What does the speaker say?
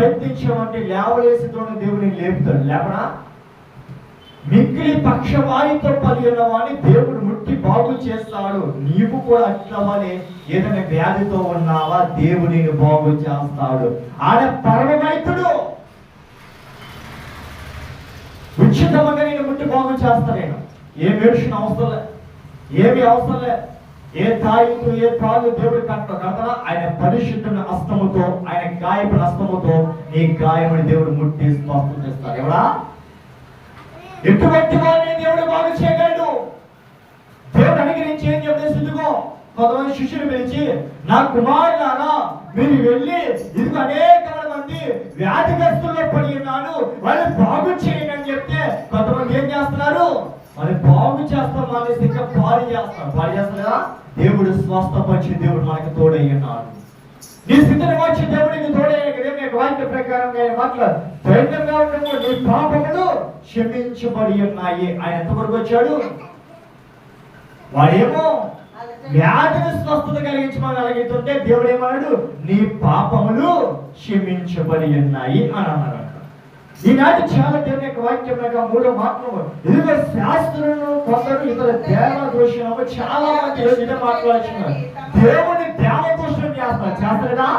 ప్రయత్నించామంటే లేవలేసితోనే దేవుని లేపుతాడు. లేపనా? మిక్కిలి పక్షవాయుతో పడి ఉన్నవాడిని దేవుడు ముట్టి బాగు చేస్తాడు. నీవు కూడా అట్లవనే ఏదైనా వ్యాధితో ఉన్నావా, దేవుడు నిన్ను బాగు చేస్తాడు. ఆయన పరమవైద్యుడు. ఉచితంగా నేను ముట్టి బాగు చేస్తాను. నేను ఏ మెడిసిన్ అవసరం లే, ఏమి అవసరం లే, ఏ తాయితో ఏ తాళ్ళు దేవుడు కడతాడా? ఆయన పరిశుద్ధమైన హస్తముతో, ఆయన గాయపడిన హస్తముతో నీ గాయముని దేవుడు ముట్టి స్పష్టం చేస్తాడు. ఎవడా? ఎటువంటి వాడిని దేవుడు బాగు చేయగలడు. దేవుడు అనుగ్రహించి ఏం చెప్పేసి, ఇదిగో కొంతమంది శిష్యులు పిలిచి, నా కుమారులారా మీరు వెళ్ళి ఇదిగో అనేక మంది వ్యాధిగ్రస్తుల్లో పడి ఉన్నాను, వాళ్ళు బాగు చేయండి అని చెప్తే కొంతమంది ఏం చేస్తున్నారు? వాళ్ళు బాగు చేస్తాం అనేసి ఇంకా పాడు చేస్తారా? దేవుడు స్వస్థపరిచి దేవుడు మనకు తోడై ఉన్నాడు. నీ స్థితిని వచ్చి దేవుడికి తోడయ్యే వాక్య ప్రకారంగా మాట్లాడు. ధైర్యంగా ఉండము, నీ పాపములు క్షమించబడి ఉన్నాయి. ఆయన ఎంతవరకు వచ్చాడు? వాడేమో వ్యాధిని స్వస్థత కలిగించమని అడిగితుంటే దేవుడు ఏమన్నాడు? నీ పాపములు క్షమించబడి ఉన్నాయి అని అన్నాడు. ఈనాటి చాలా దేవుని యొక్క వాక్యం మూడో మాత్రము, ఇదిగో శాస్త్రులను కొందరు ఇతర దేవదూషణము చాలా మంది ఇదే మాట్లాడుతున్నారు. దేవుని దేవదూషణం చేస్తున్నారు.